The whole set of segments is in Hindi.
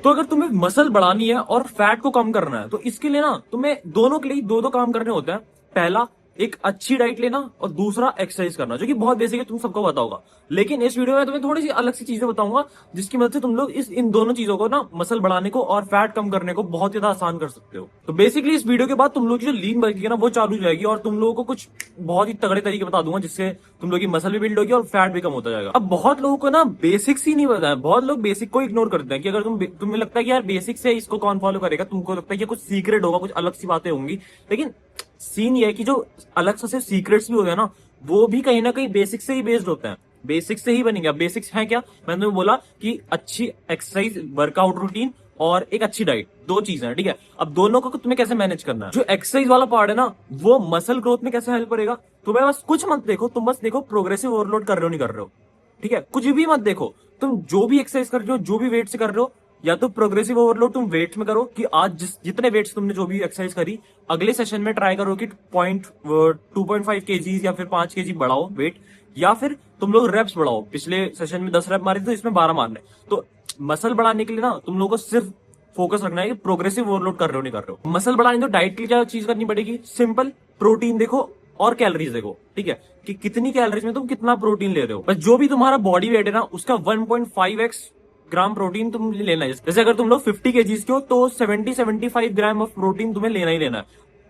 तो अगर तुम्हें मसल बढ़ानी है और फैट को कम करना है तो इसके लिए ना तुम्हें दोनों के लिए दो दो काम करने होते हैं। पहला, एक अच्छी डाइट लेना और दूसरा एक्सरसाइज करना, जो कि बहुत बेसिक है, तुम सबको पता होगा। लेकिन इस वीडियो में तुम्हें थोड़ी सी अलग सी चीजें बताऊंगा जिसकी मदद से तुम लोग इन दोनों चीजों को ना, मसल बढ़ाने को और फैट कम करने को बहुत ज्यादा आसान कर सकते हो। तो बेसिकली इस वीडियो के बाद तुम लोग की जो लीन बल्कि है ना वो चालू हो जाएगी और तुम लोगों को कुछ बहुत ही तगड़े तरीके बता दूंगा जिससे तुम लोग की मसल भी बिल्ड होगी और फैट भी कम होता जाएगा। अब बहुत लोगों को ना बेसिक्स ही नहीं पता है, बहुत लोग बेसिक को इग्नोर करते हैं कि अगर तुम्हें लगता है कि यार बेसिक्स है, इसको कौन फॉलो करेगा, तुमको लगता है कि कुछ सीक्रेट होगा, कुछ अलग सी बातें होंगी। लेकिन सीन ये है कि जो अलग से सीक्रेट्स भी होते हैं ना, वो भी कहीं ना कहीं बेसिक्स से ही बेस्ड होते हैं, बेसिक्स से ही बनेंगे। अब बेसिक्स है क्या, मैंने तुम्हें बोला कि अच्छी एक्सरसाइज, वर्कआउट रूटीन और एक अच्छी डाइट, दो चीजें हैं, ठीक है। अब दोनों को तुम्हें कैसे मैनेज करना है। जो एक्सरसाइज वाला पार्ट है ना, वो मसल ग्रोथ में कैसे हेल्प करेगा, तुम्हें बस कुछ मत देखो, तुम बस देखो प्रोग्रेसिव ओवरलोड कर रहे हो नहीं कर रहे हो, ठीक है। कुछ भी मत देखो, तुम जो भी एक्सरसाइज कर रहे हो, जो भी वेट से कर रहे हो, या तो प्रोग्रेसिव ओवरलोड तुम वेट्स में करो कि आज जितने वेट्स तुमने जो भी एक्सरसाइज करी, अगले सेशन में ट्राई करो कि 2.5 केजीज या फिर 5 केजी बढ़ाओ वेट, या फिर तुम लोग रेप्स बढ़ाओ। पिछले सेशन में 10 रेप मारे तो इसमें 12 मारने। तो मसल बढ़ाने के लिए ना तुम लोगों को सिर्फ फोकस रखना है कि प्रोग्रेसिव ओवरलोड कर रहे हो नहीं कर रहे हो। मसल बढ़ाने तो डाइट की क्या चीज करनी पड़ेगी, सिंपल, प्रोटीन देखो और कैलोरीज देखो, ठीक है, कि कितनी कैलोरीज में तुम कितना प्रोटीन ले रहे हो। बस जो भी तुम्हारा बॉडी वेट है ना, उसका 1.5x ग्राम प्रोटीन तुम लेना है। जैसे अगर तुम लोग 50 केजीज के हो तो 70-75 ग्राम ऑफ प्रोटीन तुम्हें लेना ही लेना है।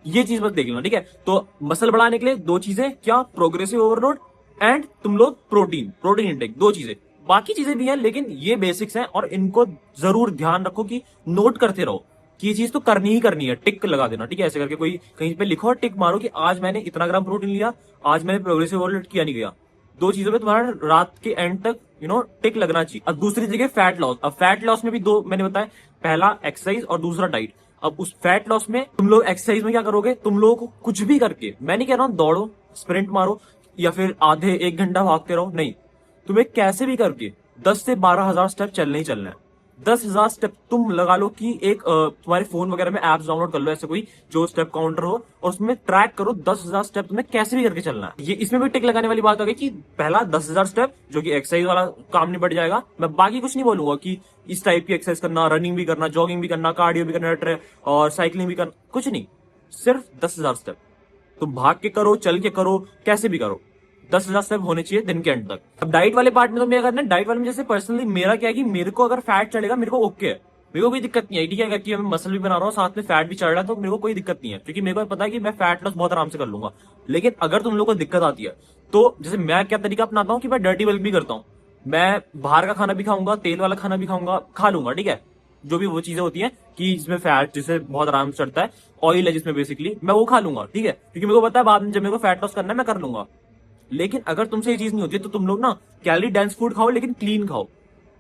ये चीज बस देख लेना, ठीक है। तो मसल बढ़ाने के लिए दो चीजें, क्या, प्रोग्रेसिव ओवरलोड एंड तुम लोग प्रोटीन इंटेक, दो चीजें। बाकी चीजें भी हैं लेकिन ये बेसिक्स हैं और इनको जरूर ध्यान रखो कि नोट करते रहो कि ये चीज तो करनी ही करनी है, टिक लगा देना, ठीक है। ऐसे करके कोई कहीं पे लिखो और टिक मारो कि आज मैंने इतना ग्राम प्रोटीन लिया, आज मैंने प्रोग्रेसिव ओवरलोड किया नहीं गया। दो चीजों पे तुम्हारा रात के एंड तक टिक लगना चाहिए। अब दूसरी जगह फैट लॉस। अब फैट लॉस में भी दो मैंने बताया, पहला एक्सरसाइज और दूसरा डाइट। अब उस फैट लॉस में तुम लोग एक्सरसाइज में क्या करोगे, तुम लोगों को कुछ भी करके, मैं नहीं कह रहा हूं दौड़ो, स्प्रिंट मारो या फिर आधे 1 घंटा भागते रहो, नहीं, तुम्हें कैसे भी करके 10 से 12 हजार स्टेप चलने ही चलना है। 10 हजार स्टेप तुम लगा लो कि एक तुम्हारे फोन वगैरह में एप्स डाउनलोड कर लो ऐसे कोई जो स्टेप काउंटर हो और उसमें ट्रैक करो 10 हजार स्टेप तुम्हें कैसे भी करके चलना है। ये इसमें भी टिक लगाने वाली बात हो गई कि पहला 10 हजार स्टेप जो कि एक्सरसाइज वाला काम निपट जाएगा। मैं बाकी कुछ नहीं बोलूंगा कि इस टाइप की एक्सरसाइज करना, रनिंग भी करना, जॉगिंग भी करना, कार्डियो भी करना और साइकिलिंग भी करना, कुछ नहीं, सिर्फ 10 हजार स्टेप। तुम भाग के करो, चल के करो, कैसे भी करो, 10 हजार स्टेप होने चाहिए दिन के एंड तक। अब डाइट वाले पार्ट में तो क्या करना है, डाइट वाले में जैसे पर्सनली मेरा क्या है कि मेरे को अगर फैट चढ़ेगा मेरे को ओके है, मेरे को कोई दिक्कत नहीं है, ठीक है। अगर कि मैं मसल भी बना रहा हूँ साथ में फैट भी चढ़ रहा है तो मेरे को कोई दिक्कत नहीं है, क्योंकि मेरे को पता है कि मैं फैट लॉस बहुत आराम से कर लूंगा। लेकिन अगर तुम लोग को दिक्कत आती है तो जैसे मैं क्या तरीका अपनाता हूँ कि मैं डर्टी बल्क भी करता हूँ, मैं बाहर का खाना भी खाऊंगा, तेल वाला खाना भी खाऊंगा, खा लूंगा, ठीक है। जो भी वो चीजें होती हैं कि इसमें फैट जिसे बहुत आराम से चढ़ता है, ऑयल है जिसमें बेसिकली, मैं वो खा लूंगा, ठीक है, क्योंकि मेरे को पता है बाद में जब मेरे को फैट लॉस करना है मैं कर लूंगा। लेकिन अगर तुमसे ये चीज नहीं होती तो तुम लोग ना कैलोरी डेंस फूड खाओ लेकिन क्लीन खाओ।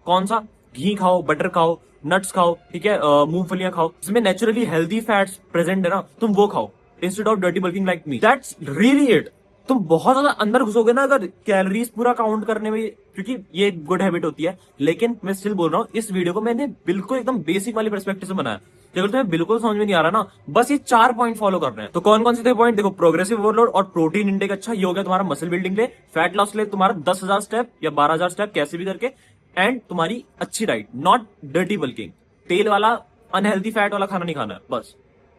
कौन सा, घी खाओ, बटर खाओ, नट्स खाओ, ठीक है, मूंगफलियां खाओ, जिसमें नेचुरली हेल्दी फैट्स प्रेजेंट है ना, तुम वो खाओ instead of dirty bulking like me. That's really it. तुम बहुत ज्यादा अंदर घुसोगे ना अगर कैलोरीज पूरा काउंट करने में, क्योंकि ये गुड हैबिट होती है। लेकिन मैं स्टिल बोल रहा हूँ, इस वीडियो को मैंने बिल्कुल एकदम बेसिक वाली पर्सपेक्टिव से बनाया। अगर तुम्हें बिल्कुल समझ में नहीं आ रहा ना, बस ये 4 पॉइंट फॉलो करने हैं। तो कौन कौन से थे पॉइंट, देखो, प्रोग्रेसिव ओवरलोड और प्रोटीन इंटेक अच्छा, ये हो गया तुम्हारा मसल बिल्डिंग के लिए। फैट लॉस के लिए तुम्हारा 10 हजार स्टेप या 12 हजार स्टेप कैसे भी करके, एंड तुम्हारी अच्छी डाइट, नॉट डर्टी बल्किंग, तेल वाला अनहेल्दी फैट वाला खाना नहीं खाना है। बस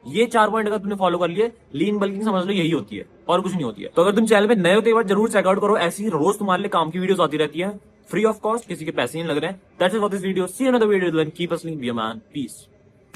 ये 4 पॉइंट अगर तुमने फॉलो कर लिए, लीन बल्किंग समझ लो यही होती है और कुछ नहीं होती है। तो अगर तुम चैनल पे नए हो तो एक बार जरूर चेकआउट करो, ऐसी रोज तुम्हारे लिए काम की वीडियोस आती रहती है, फ्री ऑफ कॉस्ट, किसी के पैसे नहीं लग रहे हैं। That's it for this video, see you in another video, keep us link, be a man, piece.